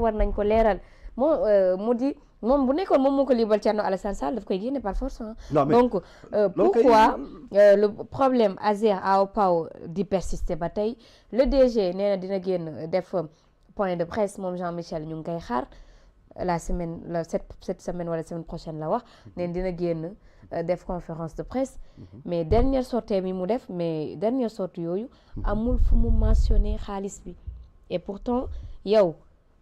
war nañ ko leeral mu di moom bu nekkoon moom moo ko libal Thierno Alassane Sall daf koy génne par force donc pourquoi le problème Azer Aopao di persister ba tey le DG nee na dina génn def point de presse moom Jean-Michel ñu ngi koy xaar cette semaine wala semaine prochaine la wax neen dina génn def conférence de presse mais dernière sortie mi mu def mais dernière sortie yooyu amul fu mu mentionné xaalis bi et pourtant yow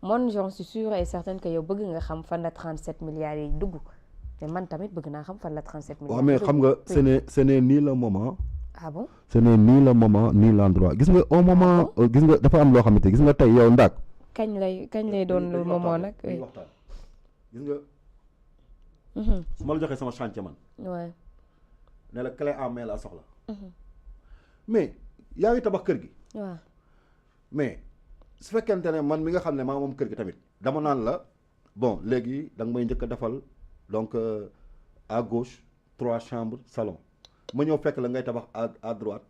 man j'en suis sûre et certaine que yow bëgg nga xam fan la 37 milliards yi dugg te man tamit bëgg naa xam fan la 37 milliards waaw mais xam nga ce n'est ni le moment ah bon ce n'est ni le moment ni l'endroit gis nga au moment gis nga dafa am loo xamante gis nga tey yow Ndack kañ lay doon le moment nag waxtaan gis nga su ma la joxee sama chantier man ouais ne la clé en main laa soxla mais yaa ngi tabax kër gi waaw mais su fekkente ne man mi nga xam ne maa moom kër gi tamit dama naan la bon léegi da nga may njëkk a defal donc à gauche 3 chambres salon ma ñëw fekk la ngay tabax à droite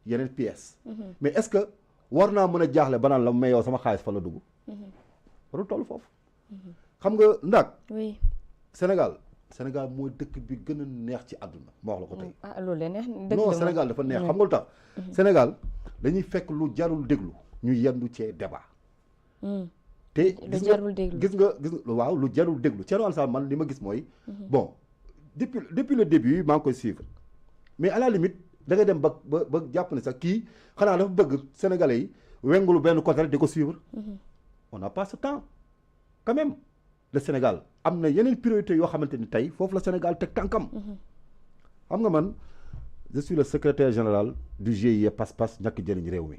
yeneen pièces mais est-ce que war naa mën a jaaxle ba naan la mais yow sama xaalis fa la dugg warul toll foofu xam nga Ndack oui Sénégal mooy dëkk bi gën a neex ci àdduna ma wax la ko tey loolu la neex non Sénégal dafa neex xam nga lu tax Sénégal dañuy fekk lu jarul déglu ñu yendu cee débat te gis nga waaw lu jarul déglu Thierno Alassane man li ma gis mooy bon depuis le début maa ngi koy suivre mais à la limite da ngay dem ba jàpp ne sax kii xanaa dafa bëgg sénégalais yi wengulu benn côté rek di ko suivre on n'a pas ce temps quand même le Sénégal am na yeneen priorité yoo xamante ni tey foofu la Sénégal teg tànkam xam nga man je suis le secrétaire général du GIE Pass ñàkk jëriñ réew mi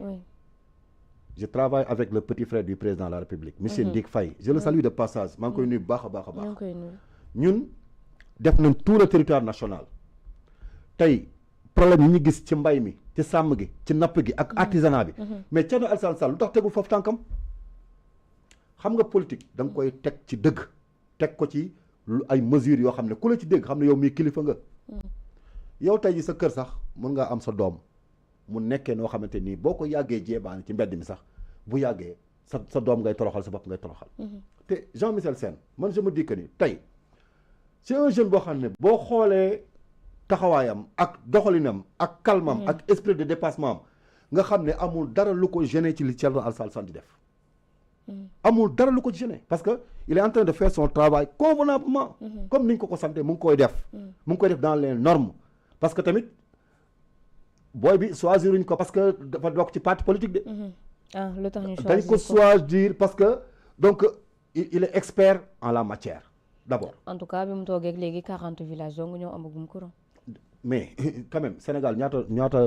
je travaille avec le petit frère du président de la République monsieur Ndik Faye je le salue de passage maa ngi koy nuyu bu baax a baax ñun def nañ tout le territoire national tey problème yi ñu gis ci mbay mi ci sàmm gi ci napp gi ak artisanat bi mais Thierno Alassane Sall lu tax tegul foofu tànkam xam nga politique da nga koy teg ci dëgg teg ko ci ay mesures yoo xam ne ku la ci dégg xam ne yow mii kilifa nga yow tey ji sa kër sax mën ngaa am sa doom mu nekkee noo xamante nii boo ko yàggee jeebaane ci mbedd mi sax bu yàggee sa doom ngay toroxal sa bopp ngay toroxal te Jean-Michel Sène man je me dis que ni tey c'est un jeune boo xam ne boo xoolee taxawaayam ak doxalinam ak calmam ak esprit de dépassement am nga xam ne amul dara lu ko gêné ci li Thierno Alassane Sall di def amul dara lu ko gêné parce que il est en train de faire son travail convenablement comme ni ñu ko santé mu ngi koy def dans les normes parce que tamit booy bi choisiruñ ko parce que dafa bokk ci parti politique de lu tax ñu dañ ko choisir parce que donc il est expert en la matière d'abord en tout cas bi mu toogee léegi 40 villages donc ñoo amagum courant mais quand même Sénégal ñaata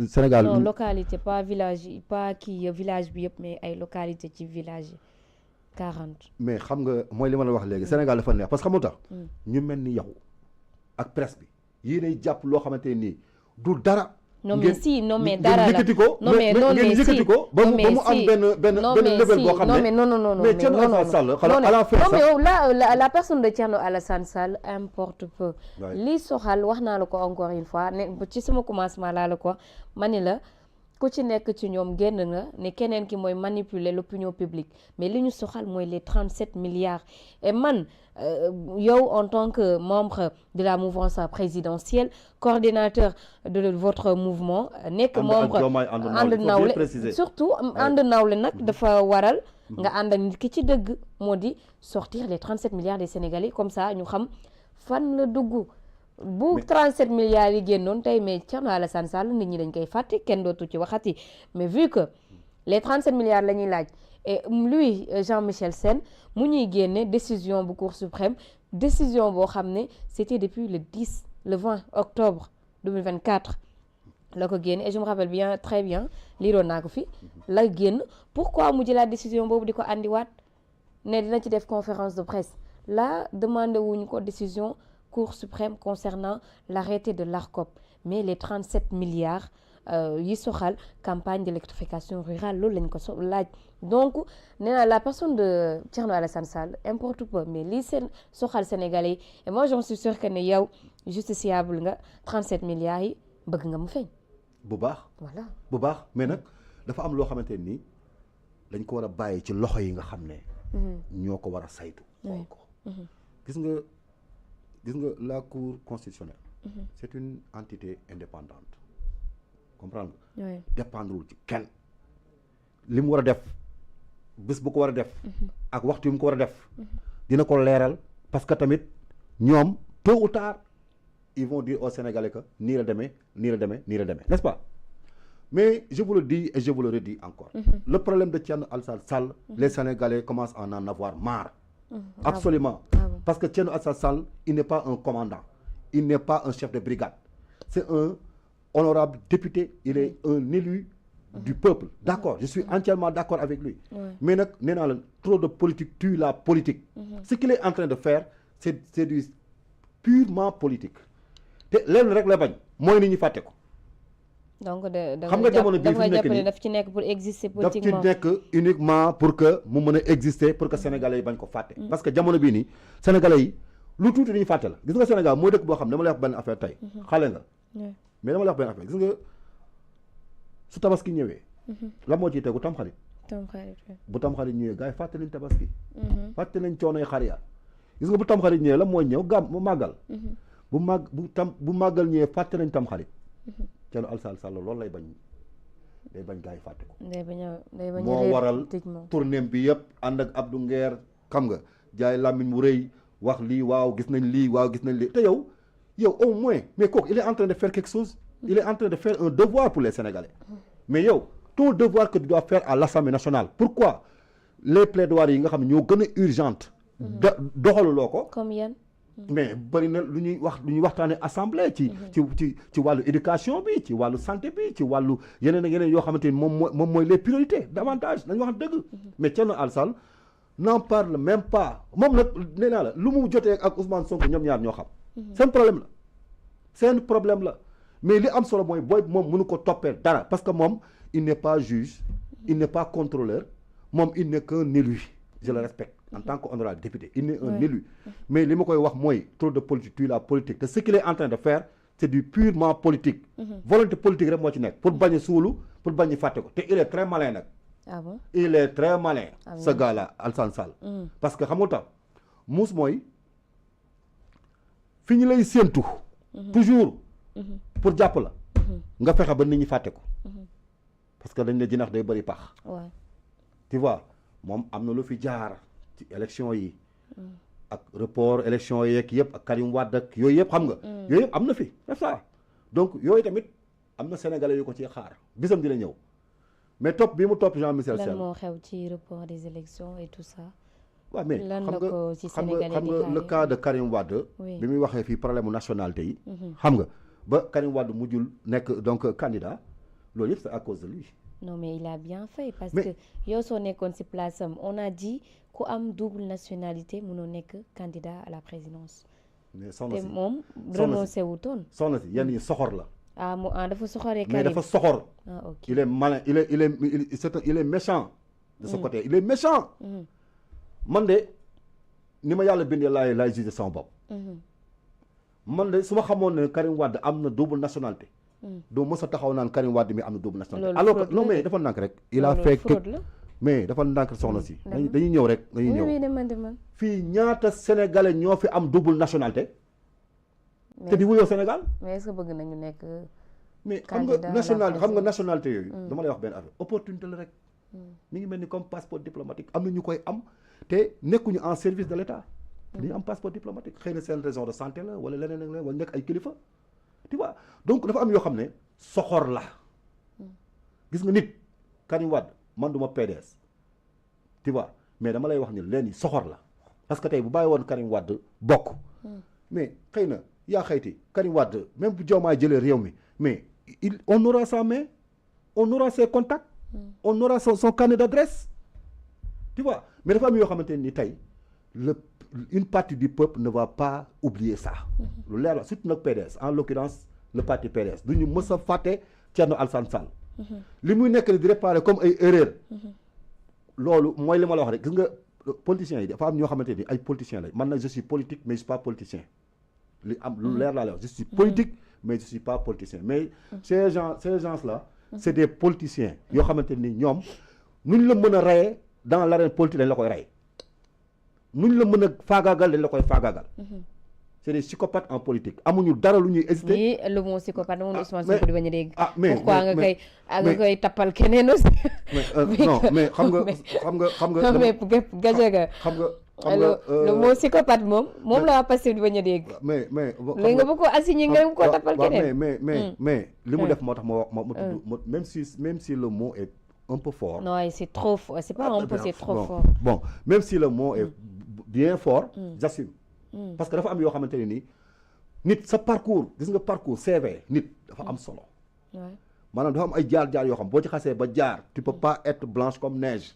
Sénégal non localité pas village yi pas kii village bi yëpp mais ay localité ci village yi 40 mais xam nga mooy li ma la wax léegi Sénégal dafa neex parce que xam nga tax ñu mel ni yow ak presse bi yéenay jàpp loo xamante nii du dara non mais si non mais dara la yëkkati ko ngeen yëkkati ko ba mu am benn level boo xam ne non mais Thierno Alassane Sall xala à la fin non la personne de Thierno Alassane Sall importe peu li soxal wax naa la ko encore une fois ne ci sama commencement laa la ko ma ni la ku ci nekk ci ñoom génn nga ne keneen ki mooy manipuler l'opinion publique mais li ñu soxal mooy les 37 milliards et man yow en tant que membre de la mouvance présidentielle coordinateur de votre mouvement nekk membre ànd nawle surtout ànd nawle nag dafa waral nga ànd ak nit ki ci dëgg moo di sortir les 37 milliards des Sénégalais comme ça ñu xam fan la dugg bu 37 milliards yi génnoon tey mais Thierno Alassane Sall nit ñi dañ koy fàtte kenn dootu ci waxati mais vu que les 37 milliards la ñuy laaj et lui Jean-Michel Sène mu ñuy génne décision bu Cour suprême décision boo xam ne c'était depuis le 20 octobre 2024 la ko génne et je me rappelle bien très bien liiroon naa ko fi la génn pourquoi mu jëlaat décision boobu di ko andiwaat ne dina ci def conférence de presse là demandé wuñu ko décision Cour suprême concernant l'arrêté de l'ARCOP mais les 37 milliards yi soxal campagne d'électrification rurale loolu lañ ko laaj donc nee na la personne de Thierno Alassane Sall importe peu mais lii seen soxal sénégalais et moi j'en suis sûr que ne yow justiciable nga 37 milliards yi bëgg nga mu feeñ bu baax voilà bu baax mais nag dafa am loo xamante nii dañ ko war a bàyyi ci loxo yi nga xam ne ñoo ko war a saytu xool ko gis nga la cour constitutionnelle c'est une entité indépendante comprendre nga dépendrewul ci kenn li mu war a def bés bu ko war a def ak waxtu yi mu ko war a def dina ko leeral parce que tamit ñoom tôt ou tard ils vont dire aux Sénégalais que nii la demee nii la demee nii la demee n'est-ce pas mais je vous le dis et je vous le redis encore le problème de Thierno Alassane Sall les Sénégalais commencent à en avoir marre absolument parce que Thierno Alassane Sall il n'est pas un commandant il n'est pas un chef de brigade c'est un honorable député il est un élu du peuple d'accord je suis entièrement d'accord avec lui mais nag nee naa la trop de politique tue la politique ce qu'il est en train de faire c'est du purement politique te lenn rek la bañ mooy nit ñi fàtte ko donc xam nga jamono bii fi mu nekk nii daf ci nekk pour exister politiquement daf ci nekk uniquement pour que mu mën a exister pour que sénégalais yi bañ ko fàtte parce que jamono bii nii sénégalais yi lu tuuti dañuy fàtte la gis nga Sénégal mooy dëkk boo xam ne dama lay wax benn affaire tey xale nga mais dama lay wax benn affaire gis nga su tabaski ñëwee la moo ciy tegu tamxarit bu tamxarit ñëwee gars yi fàtte nañ tabaski fàtte nañ coonoy xar ya gis nga bu tamxarit ñëwee la mooy ñëw gàmm mu màggal bu màggal ñëwee fàtte nañ tamxarit Thierno Alassane Sall loolu lay bañ day bañ gars yi fàtte ko moo waral tournéem bi yëpp ànd ak Abdou Nguer xam nga jaay làmmiñ mu rëy wax lii waaw gis nañ lii waaw gis nañ lii te yow au moins mais kooku il est en train de faire quelque chose il est en train de faire un devoir pour les Sénégalais mais yow ton devoir que tu dois faire à l'Assemblée nationale pourquoi les plaidoiries yi nga xam ne ñoo gën a urgente doxaluloo ko comme yan mais bëri na lu ñuy waxtaane assemblée ci wàllu éducation bi ci wàllu santé bi ci wàllu yeneen ak yeneen yoo xamante ni moom mooy les priorités davantage dañu wax dëgg mais Thierno Alassane n'en parle même pas moom nag nee naa la lu mu jotee ak Ousmane Sonko ñoom ñaar ñoo xam seen problème la mais li am solo mooy booy moom mënu ko toppee dara parce que moom il n'est pas juge il n'est pas contrôleur moom il n'est qu'un élu je le respecte en tant qu'honorable député il n'est un élu mais li ma koy wax mooy trop de politique tue la politique te ce qu'il est en train de faire c'est du purement politique volonté politique rek moo ci nekk pour bañ a suulu pour bañ a fàtte ko te il est très malin nag il est très malin ce gars-là Alassane Sall parce que xamul tax muus mooy fi ñu lay séentu toujours pour jàpp la nga fexe ba nit ñi fàtte ko parce que dañ ne jinax day bëri pax tu vois moom am na lu fi jaar ci élection yi ak report élection yeeg yëpp ak Karim Wade ak yooyu yëpp xam nga yooyu yëpp am na fi c'est ça donc yooyu tamit am na sénégalais yu ko ci xaar bisam dina ñëw mais topp bi mu topp Jean-Michel Sène lan moo xew ci report des élections et tout ça waaw mais xam nga le cas de Karim Wade bi muy waxee fii problème nationalité yi xam nga ba Karim Wade mujjul nekk donc candidat loolu yëpp c'est à cause de lui non mais il a bien fait parce que yow soo nekkoon ci place am on a dit ku am double nationalité mënoo nekk candidat à la présidence te moom renoncé wutoon soxna si yenn yi soxor la dafa soxoree Karim mais dafa soxor ok il est malin il est méchant de ce côté il est méchant man de ni ma yàlla bindee laay juger sama bopp man de su ma xamoon ne Karim Wade am na double nationalité doo mës a taxaw naan Karim Wade mi am na double nationalité alors que non mais dafa ndànk rek il a fait mais dafa ndànk soxna si dañuy ñëw rek dañuy ñëw fii ñaata sénégalais ñoo fi am double nationalité te di wuyoo Sénégal mais est-ce que bëgg nañu nekk mais xam nga nationalité yooyu dama lay wax benn affaire opportunité la rek mi ngi mel ni comme passeport diplomatique am na ñu koy am te nekkuñu en service de l'État dañu am passeport diplomatique xëy na seen raison de santé la wala leneen ak leneen wala nekk ay kilifa tu vois donc dafa am yoo xam ne soxor la gis nga nit Karim Wade man du ma PDS tu vois mais dama lay wax ni leen soxor la parce que tey bu bàyyi woon Karim Wade bokk mais xëy na yaa xayti Karim Wade même bu Diomaye jëlee réew mi mais on aura sa main on aura ses contacts on aura son carnet d'adresse tu vois mais dafa am yoo xamante ni tey une partie du peuple ne va pas oublier ça lu leer la surtout nag PDS en l'occurrence le parti PDS du ñu mës a fàtte Thierno Alassane Sall li muy nekk di réparer comme ay erreur loolu mooy li ma la wax rek gis nga politiciens yi dafa am ñoo xamante ni ay politiciens la man nag je suis politique mais je suis pas politicien li am lu leer laa la wax je suis politique mais je suis pas politicien mais ces gens là c'est des politiciens yoo xamante ni ñoom nuñ la mën a reyee dans l'arène politique dañ la koy rey nuñ la mën a faagaagal dañ la koy faagaagal. c'est des psychopathes en politique amuñu dara lu ñuy hésiter. oui le mot psychopathe moom Ousmane Sonko di bañ a dégg. mais pourquoi nga koy tappal keneen aussi. non mais xam nga. mais Gadiaga. xam nga le mot psychopathe moom la waa Pastef di bañ a dégg. mais léegi nga bëgg ko assigner nga ko tappal keneen. mais li mu def moo tax ma tudd même si le mot est un peu fort. non c'est trop fort c'est pas un peu c'est trop fort. bon même si le mot est bien fort. j'assume. parce que dafa am yoo xamante ne nii nit sa parcours gis nga parcours CV nit dafa am solo. maanaam dafa am ay jaar-jaar yoo xam boo ci xasee ba jaar tu peux pas être blanche comme neige.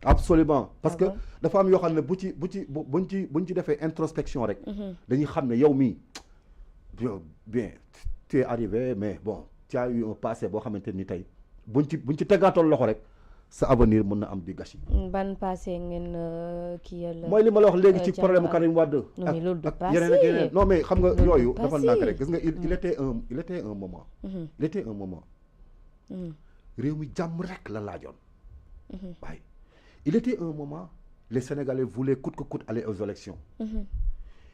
absolument parce que dafa am yoo xam ne buñ ci defee introspection rek. dañuy xam ne yow mii bien tu es arrivé mais bon tu as eu un passé boo xamante ni tey buñ ci tegaatoon loxo rek. sa avenir mën na am di gâchis. ban passé ngeen kii yàlla. mooy li ma la wax léegi ci problème Karim Wade. non mais loolu du passé yeneen ak yeneen non mais xam nga yooyu. dafa nàkk rek gis nga il était un moment. il était un moment. réew mi jàmm rek la laajoon. waaye il était un moment les Sénégalais voulaient coûte que coûte aller aux élections.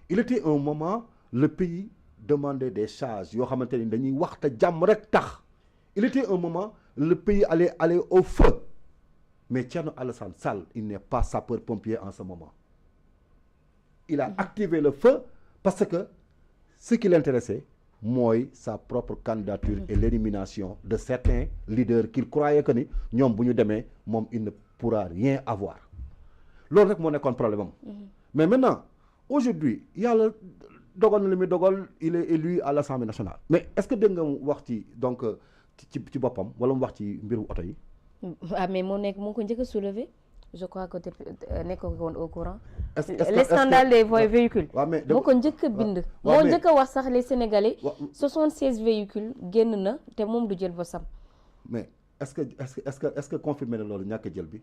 il était un moment le pays demandait des charges yoo xamante ni dañuy wax te jàmm rek tax. il était un moment le pays allait aller au feu. Mais Thierno Alassane Sall, il n'est pas sapeur-pompier en ce moment. Il a activé le feu parce que ce qui l'intéressait, moi, sa propre candidature et l'élimination de certains leaders qu'il croyait que ni ñoom bu ñu demee moom il ne pourra rien avoir. loolu rek moo nekkoon problème am. mais maintenant aujourd'hui yàlla dogal na li muy dogal il est élu à l'Assemblée nationale. mais est-ce que dégg nga mu wax ci donc ci boppam wala mu wax ci mbirum oto yi. mais moo ko njëkk a soulevé je crois que nekkoo ko woon au courant. les scandales des véhicules. moo ko njëkk a bind. moo njëkk a wax sax les Sénégalais. 76 véhicules génn na te moom du jël bosam. mais est-ce que confirmé na loolu ñàkk jël bi.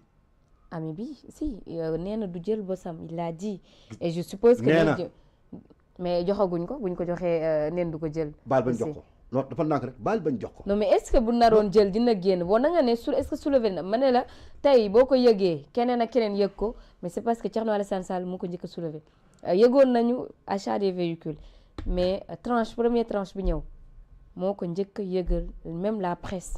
ami bi si nee na du jël bosam il a dit. et je suppose que. mais joxaguñ ko buñ ko joxee neen du ko jël. baal bañ jox ko. non dafa nànk rek baal bañ jox ko. non mais est-ce que bu naroon jël dina génn boo na nga ne est-ce que soulevé na ma ne la tey boo ko yëgee keneen ak keneen yëg ko mais c'est parce que Thierno Alassane Sall moo ko njëkk a soulevé yëgoon nañu achat des véhicules mais première tranche bi ñëw moo ko njëkk a yëgal même la presse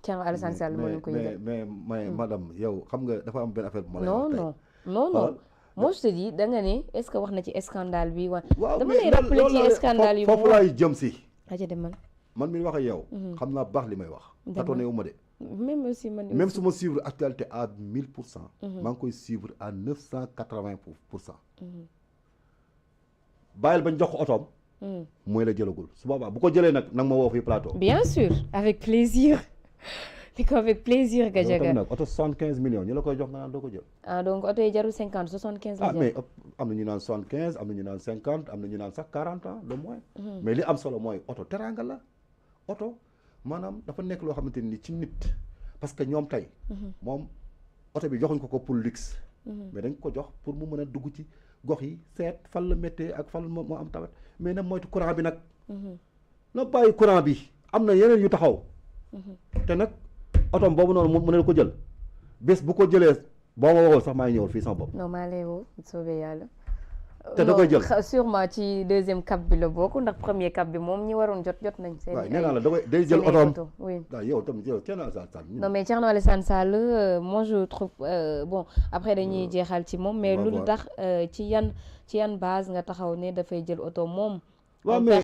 Thierno Alassane Sall moo leen ko yëgal. mais madame yow xam nga dafa am benn affaire bu ma lay wax non moi je te dis da nga ne est-ce que wax na ci scandale bi waaw dama lay rappeler ci scandale yi foofu laay jëm si. aja demal man mi wax ak yow. xam naa baax li may wax. tatoné wu ma de. même aussi man même su ma suivre actualité à 1000%. maa ngi koy suivre à 980%. bàyyil bañ jox ko otoom. mooy la jëlagul su boobaa bu ko jëlee nag ma woo fii plateau. bien sûr avec plaisir. di ko avec plaisir Gadiaga. nag oto 75 millions ñu la koy jox nga naan doo ko jël. donc oto yi jarul 50 75 la jar. mais am na ñu naan 75 am na ñu naan 50 am na ñu naan sax 40 ans de moins. mais li am solo mooy oto teraanga la. oto maanaam dafa nekk loo xamante ni ci nit parce que ñoom tey. moom oto bi joxuñ ko pour luxe. mais dañ ko jox pour mu mën a dugg ci gox yi seet fan la méttee ak fan moo am tawet mais nag moytu courant bi nag. na bàyyi courant bi am na yeneen yu taxaw. te nag. otom boobu noonu mu ne ko jël bés bu ko jëlee boo ma waxoon sax maa ngi ñëwal fii sama bopp. non maa lay woo soobee yàlla. te da koy jël sûrement ci deuxième cap bi la bokk ndax premier cap bi moom ñi waroon jot nañ. seen nee naa la da koy day jël otom. oui waaw yow tamit yow Thierno Alassane Sall. non mais Thierno Alassane Sall moi je trouve bon après dañuy jeexal ci moom. mais lu tax ci yan base nga taxaw ne dafay jël oto moom.